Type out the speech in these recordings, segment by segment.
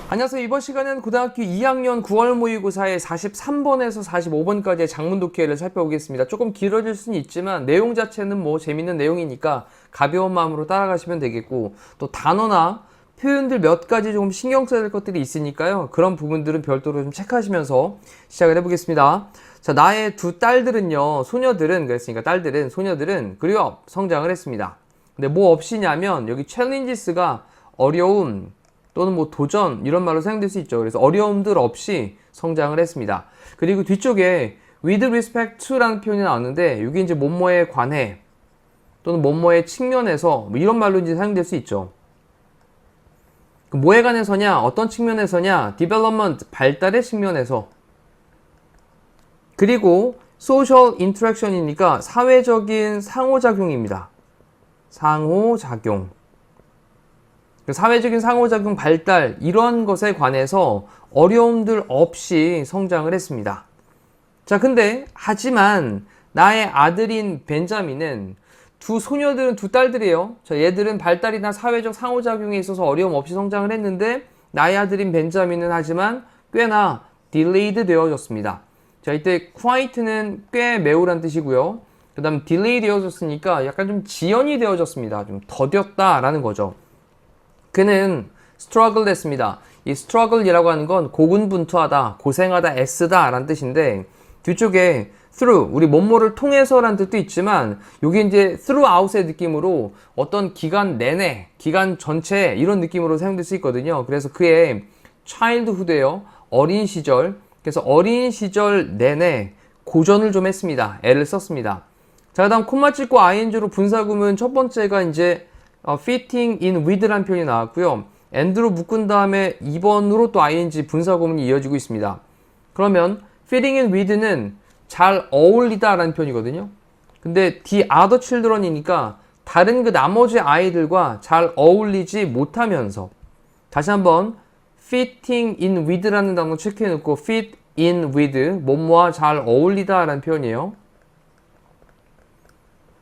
안녕하세요. 이번 시간은 고등학교 2학년 9월 모의고사의 43번에서 45번까지의 작문 독해를 살펴보겠습니다. 조금 길어질 수는 있지만 내용 자체는 뭐 재밌는 내용이니까 가벼운 마음으로 따라가시면 되겠고, 또 단어나 표현들 몇 가지 조금 신경 써야 될 것들이 있으니까요. 그런 부분들은 별도로 좀 체크하시면서 시작을 해보겠습니다. 자, 나의 두 딸들은요, 소녀들은, 그랬으니까 딸들은, 소녀들은 그리워 성장을 했습니다. 근데 뭐 없이냐면 여기 challenges가 어려움 또는 뭐 도전 이런 말로 사용될 수 있죠. 그래서 어려움들 없이 성장을 했습니다. 그리고 뒤쪽에 with respect to라는 표현이 나왔는데 이게 이제 뭐뭐에 관해 또는 뭐뭐의 측면에서 뭐 이런 말로 이제 사용될 수 있죠. 뭐에 관해서냐, 어떤 측면에서냐, development 발달의 측면에서, 그리고 social interaction이니까 사회적인 상호작용입니다. 상호작용. 사회적인 상호작용 발달 이런 것에 관해서 어려움들 없이 성장을 했습니다. 자, 근데 하지만 나의 아들인 벤자민은, 두 소녀들은 두 딸들이에요. 자, 얘들은 발달이나 사회적 상호작용에 있어서 어려움 없이 성장을 했는데 나의 아들인 벤자민은 하지만 꽤나 delayed 되어졌습니다. 자, 이때 quite는 꽤 매우란 뜻이고요. 그 다음 delay 되어졌으니까 약간 좀 지연이 되어졌습니다. 좀 더뎠다라는 거죠. 그는 struggle 했습니다. 이 struggle이라고 하는 건 고군분투하다, 고생하다, 애쓰다 라는 뜻인데, 뒤쪽에 through, 우리 뭐뭐를 통해서 라는 뜻도 있지만 여기 이제 throughout의 느낌으로 어떤 기간 내내, 기간 전체 이런 느낌으로 사용될 수 있거든요. 그래서 그의 childhood예요. 어린 시절. 그래서 어린 시절 내내 고전을 좀 했습니다. 애를 썼습니다. 자, 그 다음 콤마 찍고 ing로 분사구문 첫 번째가 이제 fitting in with라는 표현이 나왔고요. and로 묶은 다음에 2번으로 또 ing 분사구문이 이어지고 있습니다. 그러면 fitting in with는 잘 어울리다 라는 표현이거든요. 근데 the other children이니까 다른 그 나머지 아이들과 잘 어울리지 못하면서, 다시 한번 fitting in with라는 단어 체크해 놓고 fit in with, 뭐뭐와 잘 어울리다 라는 표현이에요.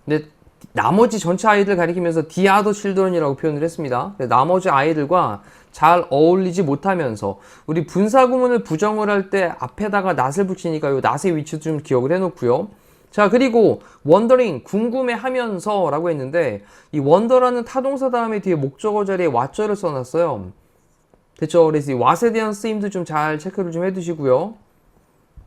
근데 나머지 전체 아이들 가리키면서 the other children이라고 표현을 했습니다. 나머지 아이들과 잘 어울리지 못하면서, 우리 분사구문을 부정을 할 때 앞에다가 not을 붙이니까 이 not의 위치도 좀 기억을 해놓고요. 자, 그리고 wondering, 궁금해하면서 라고 했는데, 이 wonder라는 타동사 다음에 뒤에 목적어 자리에 what절을 써놨어요. 됐죠? 그래서 이 what에 대한 쓰임도 좀 잘 체크를 좀 해두시고요.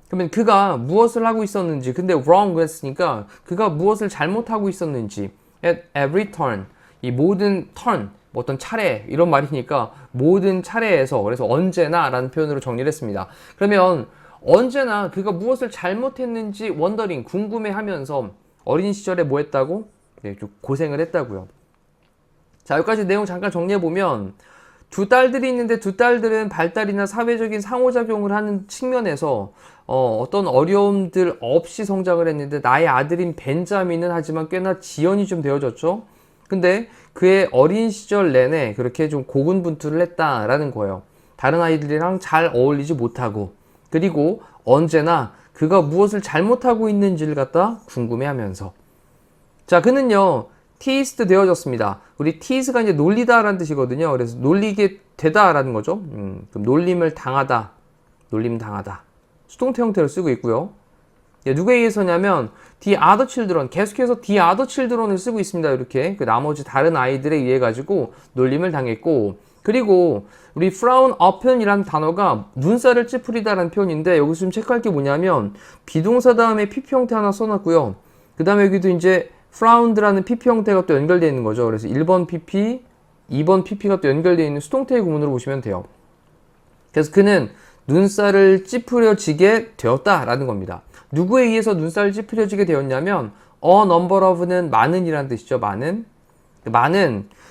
그러면 그가 무엇을 하고 있었는지, 근데 wrong 그랬으니까 그가 무엇을 잘못하고 있었는지, at every turn, 이 모든 turn, 뭐 어떤 차례 이런 말이니까 모든 차례에서, 그래서 언제나 라는 표현으로 정리를 했습니다. 그러면 언제나 그가 무엇을 잘못했는지 wondering, 궁금해하면서 어린 시절에 뭐 했다고? 네, 좀 고생을 했다고요. 자, 여기까지 내용 잠깐 정리해보면, 두 딸들이 있는데 두 딸들은 발달이나 사회적인 상호작용을 하는 측면에서 어떤 어려움들 없이 성장을 했는데, 나의 아들인 벤자민은 하지만 꽤나 지연이 좀 되어졌죠. 근데 그의 어린 시절 내내 그렇게 좀 고군분투를 했다라는 거예요. 다른 아이들이랑 잘 어울리지 못하고, 그리고 언제나 그가 무엇을 잘못하고 있는지를 갖다 궁금해하면서. 자, 그는요 teased 되어졌습니다. 우리 tease가 이제 놀리다라는 뜻이거든요. 그래서 놀리게 되다라는 거죠. 그럼 놀림을 당하다, 놀림 당하다. 수동태 형태로 쓰고 있고요. 누구에 의해서냐면 the other children, 계속해서 the other children을 쓰고 있습니다. 이렇게 그 나머지 다른 아이들에 의해 가지고 놀림을 당했고, 그리고 우리 frown upon이라는 단어가 눈살을 찌푸리다라는 표현인데, 여기서 좀 체크할 게 뭐냐면 비동사 다음에 pp 형태 하나 써놨고요. 그 다음에 여기도 이제 frowned라는 pp 형태가 또 연결되어 있는 거죠. 그래서 1번 pp, 2번 pp가 또 연결되어 있는 수동태의 구문으로 보시면 돼요. 그래서 그는 눈살을 찌푸려지게 되었다라는 겁니다. 누구에 의해서 눈살을 찌푸려지게 되었냐면 a number of는 많은이라는 뜻이죠. 많은.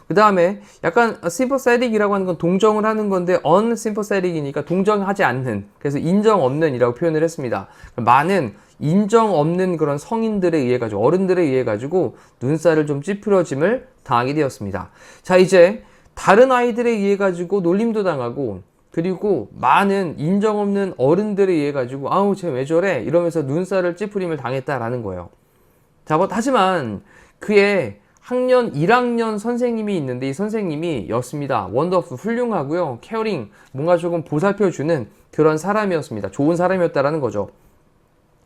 그 다음에 약간 sympathetic이라고 하는 건 동정을 하는 건데 unsympathetic이니까 동정하지 않는, 그래서 인정 없는 이라고 표현을 했습니다. 많은 인정 없는 그런 성인들에 의해 가지고, 어른들에 의해 가지고 눈살을 좀 찌푸려짐을 당하게 되었습니다. 자, 이제 다른 아이들에 의해 가지고 놀림도 당하고, 그리고 많은 인정 없는 어른들에 의해 가지고 아우 쟤 왜 저래 이러면서 눈살을 찌푸림을 당했다라는 거예요. 자, 하지만 그의 학년 1학년 선생님이 있는데 이 선생님이 였습니다. 원더풀 훌륭하고요. 케어링 뭔가 조금 보살펴주는 그런 사람이었습니다. 좋은 사람이었다라는 거죠.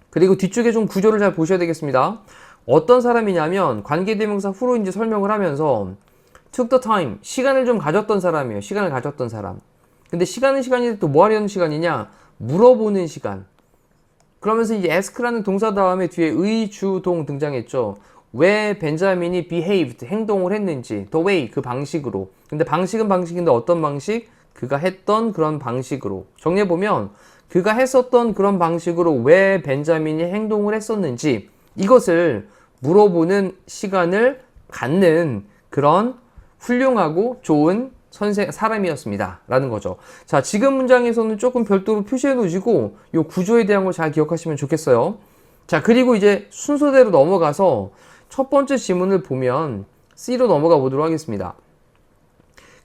그리고 뒤쪽에 좀 구조를 잘 보셔야 되겠습니다. 어떤 사람이냐면 관계대명사 후로 이제 설명을 하면서 took the time 시간을 좀 가졌던 사람이에요. 시간을 가졌던 사람. 근데 시간은 시간인데 또 뭐 하려는 시간이냐? 물어보는 시간. 그러면서 이제 ask라는 동사 다음에 뒤에 의주동 등장했죠. 왜 벤자민이 behaved, 행동을 했는지, the way, 그 방식으로. 근데 방식은 방식인데 어떤 방식? 그가 했던 그런 방식으로. 정리해보면 그가 했었던 그런 방식으로 왜 벤자민이 행동을 했었는지 이것을 물어보는 시간을 갖는 그런 훌륭하고 좋은 사람이었습니다. 라는 거죠. 자, 지금 문장에서는 조금 별도로 표시해 놓으시고 이 구조에 대한 거 잘 기억하시면 좋겠어요. 자, 그리고 이제 순서대로 넘어가서 첫 번째 지문을 보면 C로 넘어가 보도록 하겠습니다.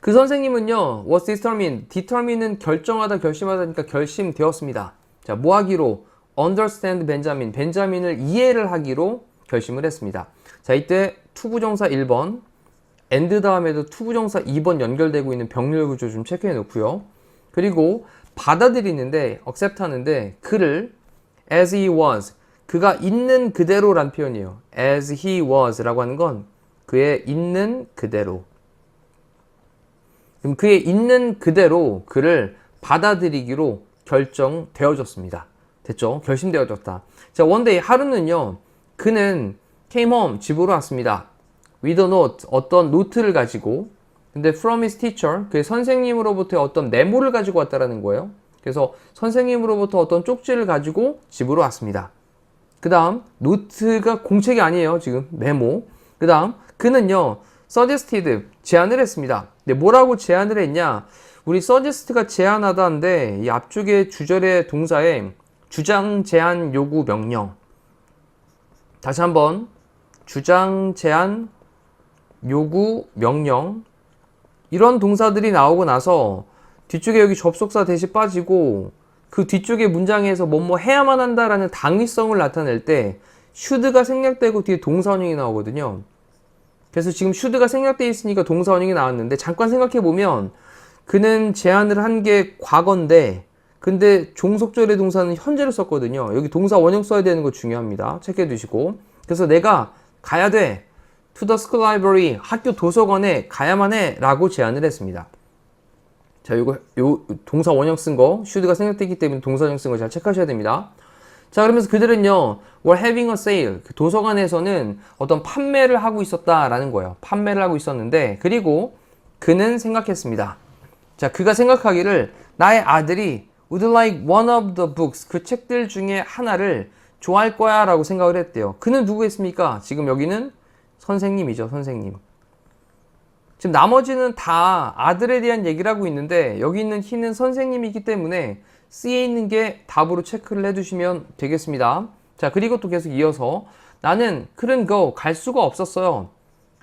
그 선생님은요, was determined. determine은 결정하다, 결심하다니까 결심되었습니다. 자, 뭐 하기로? understand Benjamin. 벤자민을 이해를 하기로 결심을 했습니다. 자, 이때 투부정사 1번, and 다음에도 투부정사 2번 연결되고 있는 병렬 구조 좀 체크해 놓고요. 그리고 받아들이는데, accept 하는데, 그를 as he was. 그가 있는 그대로란 표현이에요. as he was 라고 하는 건 그의 있는 그대로. 그럼 그의 있는 그대로 그를 받아들이기로 결정되어졌습니다. 됐죠? 결심되어졌다. 자, one day 하루는요. 그는 came home 집으로 왔습니다. with a note 어떤 노트를 가지고 근데 from his teacher 그의 선생님으로부터 어떤 메모를 가지고 왔다라는 거예요. 그래서 선생님으로부터 어떤 쪽지를 가지고 집으로 왔습니다. 그 다음 노트가 공책이 아니에요. 지금 메모. 그 다음 그는요. suggested 제안을 했습니다. 근데 뭐라고 제안을 했냐? 우리 suggest가 제안하다인데 이 앞쪽에 주절의 동사에 주장, 제안, 요구, 명령. 다시 한번 주장, 제안, 요구, 명령 이런 동사들이 나오고 나서 뒤쪽에 여기 접속사 대시 빠지고 그 뒤쪽의 문장에서 뭐뭐 해야만 한다라는 당위성을 나타낼 때 should가 생략되고 뒤에 동사원형이 나오거든요. 그래서 지금 should가 생략되어 있으니까 동사원형이 나왔는데 잠깐 생각해보면 그는 제안을 한 게 과거인데 근데 종속절의 동사는 현재를 썼거든요. 여기 동사 원형 써야 되는 거 중요합니다. 체크해 두시고. 그래서 내가 가야 돼. to the school library. 학교 도서관에 가야만 해. 라고 제안을 했습니다. 자, 요 동사 원형 쓴 거, should가 생략되기 때문에 동사 원형 쓴 거 잘 체크하셔야 됩니다. 자, 그러면서 그들은요, were having a sale. 그 도서관에서는 어떤 판매를 하고 있었다라는 거예요. 판매를 하고 있었는데, 그리고 그는 생각했습니다. 자, 그가 생각하기를 나의 아들이 would like one of the books. 그 책들 중에 하나를 좋아할 거야 라고 생각을 했대요. 그는 누구겠습니까? 지금 여기는 선생님이죠, 선생님. 지금 나머지는 다 아들에 대한 얘기를 하고 있는데 여기 있는 he는 선생님이기 때문에 C에 있는 게 답으로 체크를 해두시면 되겠습니다. 자, 그리고 또 계속 이어서 나는 couldn't go, 갈 수가 없었어요.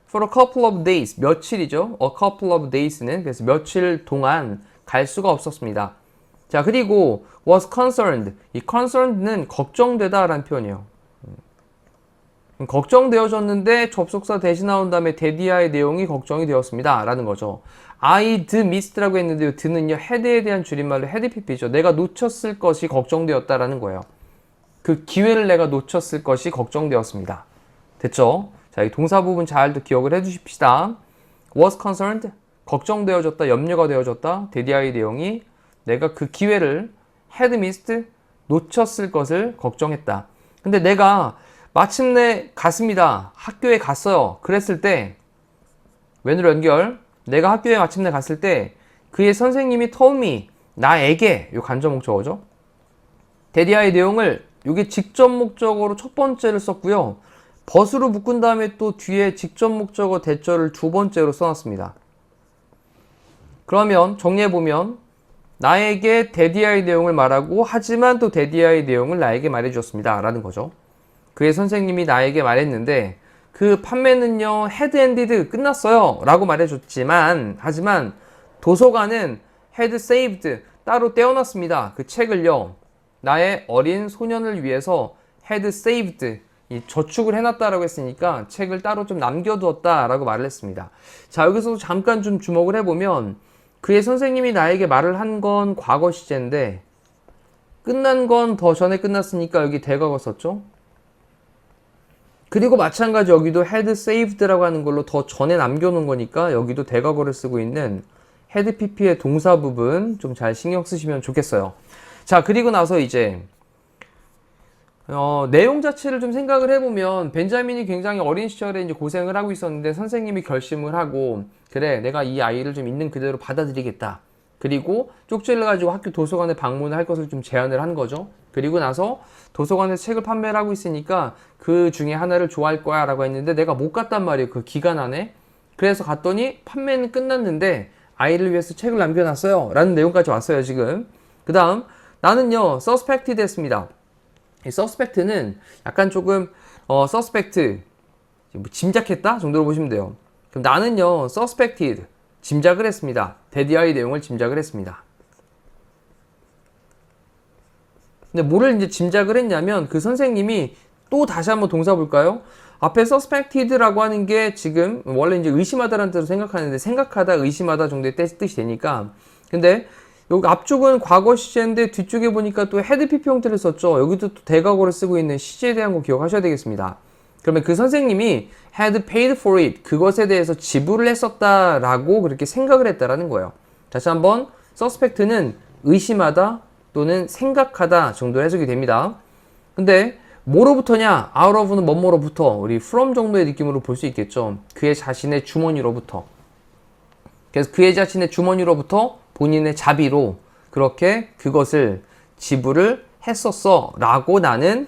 For a couple of days, 며칠이죠. A couple of days는 그래서 며칠 동안 갈 수가 없었습니다. 자, 그리고 was concerned, 이 concerned는 걱정되다 라는 표현이에요. 걱정되어졌는데 접속사 대신 나온 다음에 데디아의 내용이 걱정이 되었습니다 라는 거죠. I'd missed라고 했는데요. 드는요 had에 대한 줄임말로 had pp죠. 내가 놓쳤을 것이 걱정되었다라는 거예요. 그 기회를 내가 놓쳤을 것이 걱정되었습니다. 됐죠? 자, 이 동사 부분 잘 기억을 해 주십시다. was concerned, 걱정되어졌다, 염려가 되어졌다. 데디아의 내용이 내가 그 기회를 had missed, 놓쳤을 것을 걱정했다. 근데 내가 마침내 갔습니다. 학교에 갔어요. 그랬을 때 왼으로 연결. 내가 학교에 마침내 갔을 때 그의 선생님이 told me, 나에게, 요 간접 목적어죠. 데디아의 내용을 요게 직접 목적어로 첫 번째를 썼고요. 벗으로 묶은 다음에 또 뒤에 직접 목적어 대절을 두 번째로 써놨습니다. 그러면 정리해보면 나에게 데디아의 내용을 말하고 하지만 또 데디아의 내용을 나에게 말해주었습니다. 라는 거죠. 그의 선생님이 나에게 말했는데 그 판매는요 had ended 끝났어요 라고 말해줬지만 하지만 도서관은 had saved 따로 떼어놨습니다. 그 책을요, 나의 어린 소년을 위해서 had saved, 이 저축을 해놨다라고 했으니까 책을 따로 좀 남겨두었다라고 말을 했습니다. 자, 여기서 잠깐 좀 주목을 해보면 그의 선생님이 나에게 말을 한 건 과거 시제인데 끝난 건 더 전에 끝났으니까 여기 대과거 썼죠. 그리고 마찬가지 여기도 had saved라고 하는 걸로 더 전에 남겨놓은 거니까 여기도 대과거를 쓰고 있는 had pp의 동사 부분 좀 잘 신경 쓰시면 좋겠어요. 자, 그리고 나서 이제 내용 자체를 좀 생각을 해보면 벤자민이 굉장히 어린 시절에 이제 고생을 하고 있었는데 선생님이 결심을 하고 그래, 내가 이 아이를 좀 있는 그대로 받아들이겠다. 그리고 쪽지를 가지고 학교 도서관에 방문을 할 것을 좀 제안을 한 거죠. 그리고 나서 도서관에서 책을 판매를 하고 있으니까 그 중에 하나를 좋아할 거야 라고 했는데 내가 못 갔단 말이에요. 그 기간 안에. 그래서 갔더니 판매는 끝났는데 아이를 위해서 책을 남겨놨어요 라는 내용까지 왔어요 지금. 그 다음 나는요 suspected 했습니다. 이 suspect는 약간 조금 suspect 짐작했다 정도로 보시면 돼요. 그럼 나는요 suspected 짐작을 했습니다. 데디아의 내용을 짐작을 했습니다. 근데 뭐를 이제 짐작을 했냐면 그 선생님이 또 다시 한번 동사 볼까요? 앞에 suspected라고 하는 게 지금 원래 이제 의심하다라는 뜻으로 생각하는데 생각하다, 의심하다 정도의 뜻이 되니까. 근데 여기 앞쪽은 과거 시제인데 뒤쪽에 보니까 또 had pp 형태를 썼죠. 여기도 또 대과거를 쓰고 있는 시제에 대한 거 기억하셔야 되겠습니다. 그러면 그 선생님이 had paid for it, 그것에 대해서 지불을 했었다라고 그렇게 생각을 했다라는 거예요. 다시 한번 suspect는 의심하다 또는 생각하다 정도로 해석이 됩니다. 근데 뭐로부터냐? out of는 뭐뭐로부터, 우리 from 정도의 느낌으로 볼 수 있겠죠. 그의 자신의 주머니로부터. 그래서 그의 자신의 주머니로부터 본인의 자비로 그렇게 그것을 지불을 했었어 라고 나는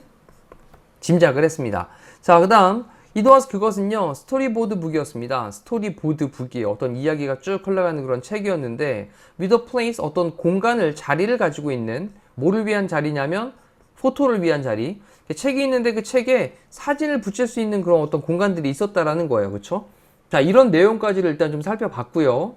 짐작을 했습니다. 자, 그 다음 이도와서 그것은요 스토리보드 북이었습니다. 스토리보드 북이에요. 어떤 이야기가 쭉 흘러가는 그런 책이었는데 with a place, 어떤 공간을, 자리를 가지고 있는, 뭐를 위한 자리냐면 포토를 위한 자리. 책이 있는데 그 책에 사진을 붙일 수 있는 그런 어떤 공간들이 있었다라는 거예요. 그쵸? 자, 이런 내용까지를 일단 좀 살펴봤고요.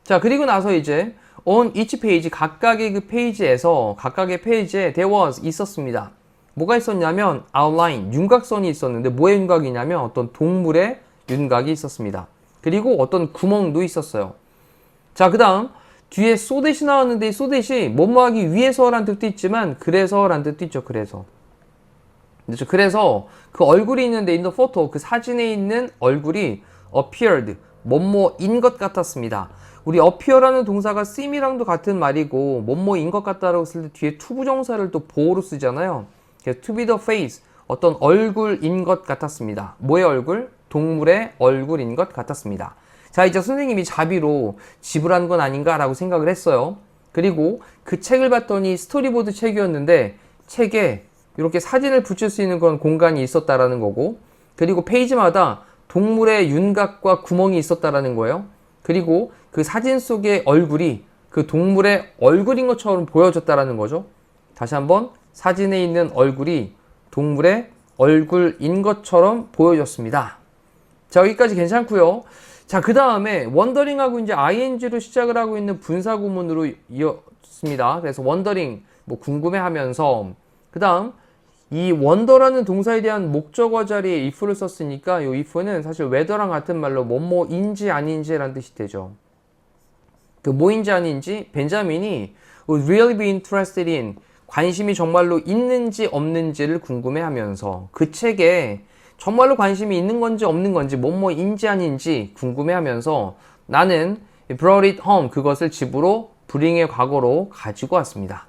자, 그리고 나서 이제 on each page, 각각의 그 페이지에서, 각각의 페이지에 there was, 있었습니다. 뭐가 있었냐면 outline, 윤곽선이 있었는데 뭐의 윤곽이냐면 어떤 동물의 윤곽이 있었습니다. 그리고 어떤 구멍도 있었어요. 자, 그 다음 뒤에 so that이 나왔는데 이 so that이 뭐뭐하기 위해서라는 뜻도 있지만 그래서라는 뜻도 있죠. 그래서 그래서 그 얼굴이 있는데 in the photo, 그 사진에 있는 얼굴이 appeared, 뭐뭐인 것 같았습니다. 우리 appear라는 동사가 seem이랑도 같은 말이고 뭐뭐인 것 같다라고 쓸 때 뒤에 to 부정사를 또 보호로 쓰잖아요. 그래서 to be the face, 어떤 얼굴인 것 같았습니다. 뭐의 얼굴? 동물의 얼굴인 것 같았습니다. 자, 이제 선생님이 자비로 지불한 건 아닌가라고 생각을 했어요. 그리고 그 책을 봤더니 스토리보드 책이었는데 책에 이렇게 사진을 붙일 수 있는 그런 공간이 있었다라는 거고, 그리고 페이지마다 동물의 윤곽과 구멍이 있었다라는 거예요. 그리고 그 사진 속의 얼굴이 그 동물의 얼굴인 것처럼 보여졌다라는 거죠. 다시 한번 사진에 있는 얼굴이 동물의 얼굴인 것처럼 보여졌습니다. 자, 여기까지 괜찮고요. 자, 그 다음에 wondering하고 이제 ing로 시작을 하고 있는 분사구문으로 이었습니다. 그래서 wondering, 뭐 궁금해하면서, 그 다음 이 wonder라는 동사에 대한 목적어 자리에 if를 썼으니까 이 if는 사실 whether랑 같은 말로 뭐뭐인지 아닌지라는 뜻이 되죠. 그 뭐인지 아닌지 벤자민이 would really be interested in, 관심이 정말로 있는지 없는지를 궁금해하면서 그 책에 정말로 관심이 있는 건지 없는 건지 뭐뭐인지 아닌지 궁금해하면서 나는 brought it home, 그것을 집으로 bring의 과거로 가지고 왔습니다.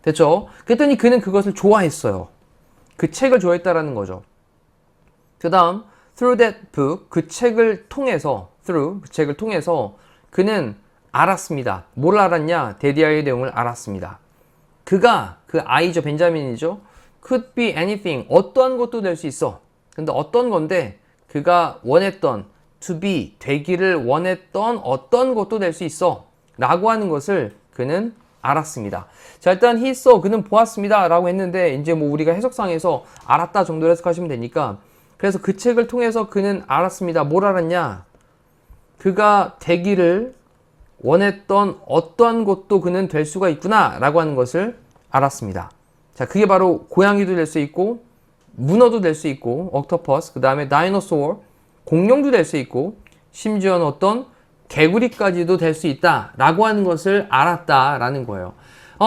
됐죠? 그랬더니 그는 그것을 좋아했어요. 그 책을 좋아했다라는 거죠. 그 다음 through that book, 그 책을 통해서 그는 알았습니다. 뭘 알았냐? 데디아의 내용을 알았습니다. 그가, 그 아이죠, 벤자민이죠. could be anything, 어떠한 것도 될 수 있어. 근데 어떤 건데 그가 원했던, to be, 되기를 원했던 어떤 것도 될 수 있어 라고 하는 것을 그는 알았습니다. 자, 일단 he saw, 그는 보았습니다 라고 했는데 이제 뭐 우리가 해석상에서 알았다 정도로 해석하시면 되니까, 그래서 그 책을 통해서 그는 알았습니다. 뭘 알았냐? 그가 되기를 원했던 어떠한 것도 그는 될 수가 있구나 라고 하는 것을 알았습니다. 자, 그게 바로 고양이도 될 수 있고 문어도 될 수 있고 옥토퍼스, 그 다음에 다이노소어, 공룡도 될 수 있고 심지어는 어떤 개구리까지도 될 수 있다 라고 하는 것을 알았다라는 거예요.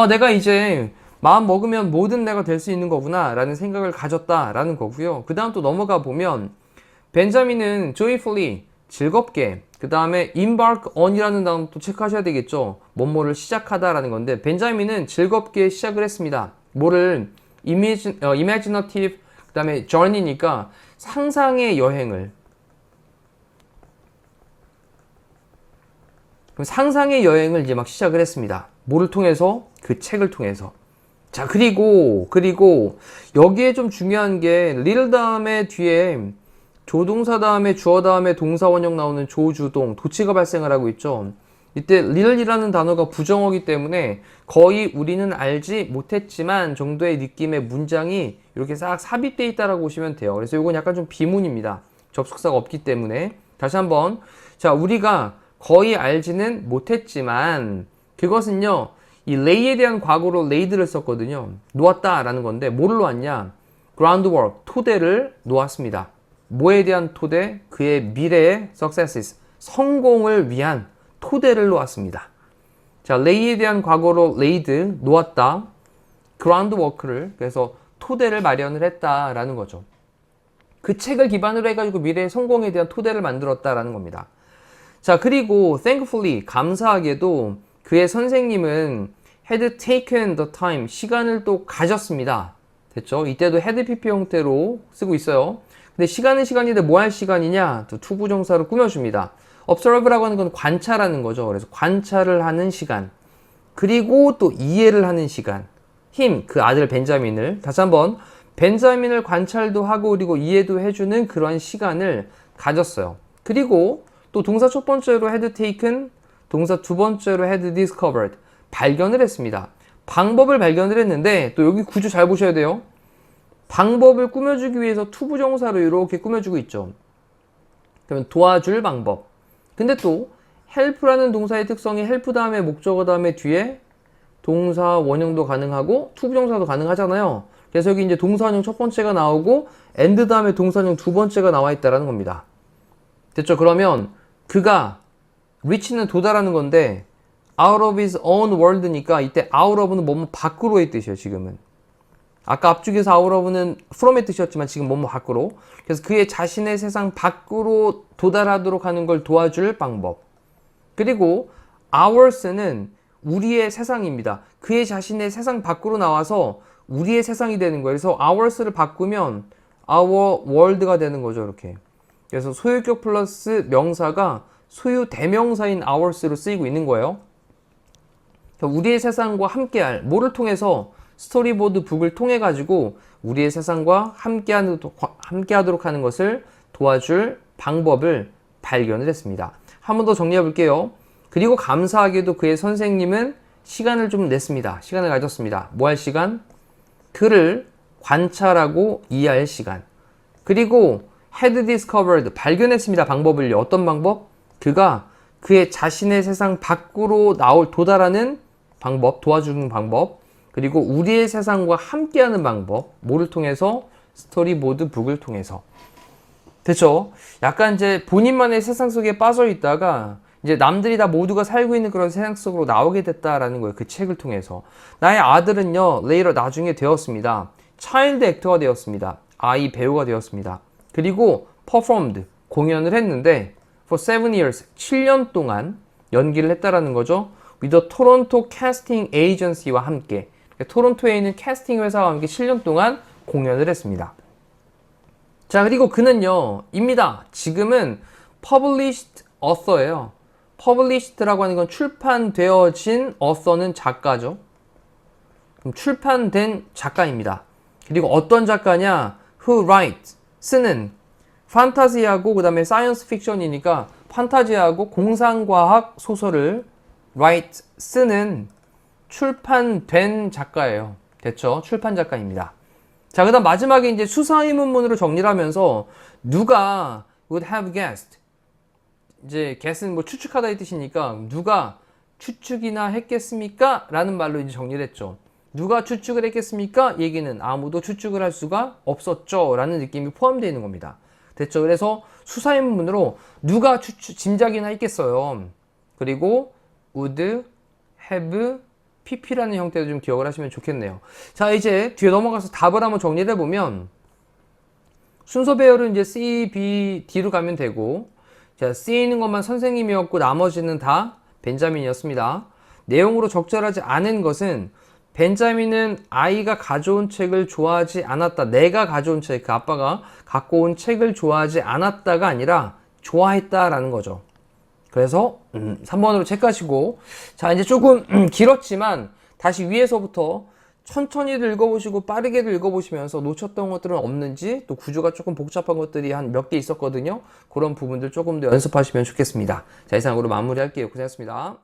내가 이제 마음 먹으면 뭐든 내가 될 수 있는 거구나 라는 생각을 가졌다라는 거고요. 그 다음 또 넘어가 보면 벤자민은 joyfully, 즐겁게, 그 다음에 embark on이라는 단어 또 체크하셔야 되겠죠. 뭐뭐를 시작하다라는 건데 벤자민은 즐겁게 시작을 했습니다. 뭐를 imaginative, 그 다음에 journey니까 상상의 여행을, 그럼 상상의 여행을 이제 막 시작을 했습니다. 뭐를 통해서? 그 책을 통해서. 자, 그리고 여기에 좀 중요한 게 little 다음에 뒤에 조동사 다음에 주어 다음에 동사 원형 나오는 조주동, 도치가 발생을 하고 있죠. 이때 little이라는 단어가 부정어이기 때문에 거의 우리는 알지 못했지만 정도의 느낌의 문장이 이렇게 싹 삽입되어 있다라고 보시면 돼요. 그래서 이건 약간 좀 비문입니다. 접속사가 없기 때문에. 다시 한번. 자, 우리가 거의 알지는 못했지만 그것은요, 이 lay에 대한 과거로 laid를 썼거든요. 놓았다라는 건데 뭐를 놓았냐? groundwork, 토대를 놓았습니다. 뭐에 대한 토대? 그의 미래의 successes, 성공을 위한 토대를 놓았습니다. 자, lay에 대한 과거로 laid, 놓았다. groundwork를, 그래서 토대를 마련을 했다라는 거죠. 그 책을 기반으로 해가지고 미래의 성공에 대한 토대를 만들었다라는 겁니다. 자, 그리고 thankfully, 감사하게도 그의 선생님은 had taken the time, 시간을 또 가졌습니다. 됐죠? 이때도 had pp 형태로 쓰고 있어요. 근데 시간은 시간인데 뭐 할 시간이냐? 또 투부정사로 꾸며줍니다. observe라고 하는 건 관찰하는 거죠. 그래서 관찰을 하는 시간. 그리고 또 이해를 하는 시간. 그 아들 벤자민을, 다시 한번, 벤자민을 관찰도 하고 그리고 이해도 해주는 그런 시간을 가졌어요. 그리고 또 동사 첫 번째로 had taken, 동사 두 번째로 had discovered, 발견을 했습니다. 방법을 발견을 했는데 또 여기 구조 잘 보셔야 돼요. 방법을 꾸며주기 위해서 투부정사로 이렇게 꾸며주고 있죠. 그러면 도와줄 방법. 근데 또 help라는 동사의 특성이 help 다음에 목적어 다음에 뒤에 동사 원형도 가능하고 투부정사도 가능하잖아요. 그래서 여기 이제 동사 원형 첫 번째가 나오고 and 다음에 동사 원형 두 번째가 나와 있다라는 겁니다. 됐죠? 그러면 그가 reach는 도달하는 건데 out of his own world니까 이때 out of는 뭐뭐 밖으로의 뜻이에요. 지금은. 아까 앞쪽에서 out of는 from의 뜻이었지만 지금 뭐뭐 밖으로. 그래서 그의 자신의 세상 밖으로 도달하도록 하는 걸 도와줄 방법. 그리고 ours는 우리의 세상입니다. 그의 자신의 세상 밖으로 나와서 우리의 세상이 되는 거예요. 그래서 ours를 바꾸면 our world가 되는 거죠. 이렇게. 그래서 소유격 플러스 명사가 소유 대명사인 ours로 쓰이고 있는 거예요. 우리의 세상과 함께할, 뭐를 통해서? 스토리보드 북을 통해 가지고 우리의 세상과 함께하도록 하는 것을 도와줄 방법을 발견을 했습니다. 한 번 더 정리해 볼게요. 그리고 감사하게도 그의 선생님은 시간을 좀 냈습니다. 시간을 가졌습니다. 뭐 할 시간? 그를 관찰하고 이해할 시간. 그리고 had discovered, 발견했습니다. 방법을요. 어떤 방법? 그가 그의 자신의 세상 밖으로 도달하는 방법, 도와주는 방법. 그리고 우리의 세상과 함께하는 방법. 뭐를 통해서? 스토리보드 북을 통해서. 됐죠? 약간 이제 본인만의 세상 속에 빠져 있다가 이제 남들이 다 모두가 살고 있는 그런 세상 속으로 나오게 됐다라는 거예요. 그 책을 통해서. 나의 아들은요, later 나중에 되었습니다. 차일드 액터가 되었습니다. 아이 배우가 되었습니다. 그리고 performed, 공연을 했는데 for 7 years, 7년 동안 연기를 했다라는 거죠. with the Toronto Casting Agency와 함께. 토론토에 있는 캐스팅 회사와 함께 7년 동안 공연을 했습니다. 자, 그리고 그는요, 입니다. 지금은 published author예요. published라고 하는 건 출판되어진, author는 작가죠. 그럼 출판된 작가입니다. 그리고 어떤 작가냐? who writes, 쓰는, 판타지하고 그 다음에 사이언스 픽션이니까 판타지하고 공상과학 소설을 write, 쓰는 출판된 작가예요. 됐죠? 출판 작가입니다. 자, 그 다음 마지막에 이제 수사의문문으로 정리를 하면서 누가 would have guessed, 이제 guess는 뭐 추측하다의 뜻이니까 누가 추측이나 했겠습니까? 라는 말로 이제 정리를 했죠. 누가 추측을 했겠습니까? 얘기는 아무도 추측을 할 수가 없었죠. 라는 느낌이 포함되어 있는 겁니다. 됐죠? 그래서 수사인문으로 누가 짐작이나 했겠어요. 그리고 would, have, pp라는 형태도 좀 기억을 하시면 좋겠네요. 자, 이제 뒤에 넘어가서 답을 한번 정리를 해보면 순서 배열은 이제 C, B, D로 가면 되고, 자, C에 있는 것만 선생님이었고 나머지는 다 벤자민이었습니다. 내용으로 적절하지 않은 것은 벤자민은 아이가 가져온 책을 좋아하지 않았다. 내가 가져온 책, 그 아빠가 갖고 온 책을 좋아하지 않았다가 아니라 좋아했다라는 거죠. 그래서 3번으로 체크하시고, 자, 이제 조금 길었지만 다시 위에서부터 천천히도 읽어보시고 빠르게도 읽어보시면서 놓쳤던 것들은 없는지, 또 구조가 조금 복잡한 것들이 한 몇 개 있었거든요. 그런 부분들 조금 더 연습하시면 좋겠습니다. 자, 이상으로 마무리할게요. 고생하셨습니다.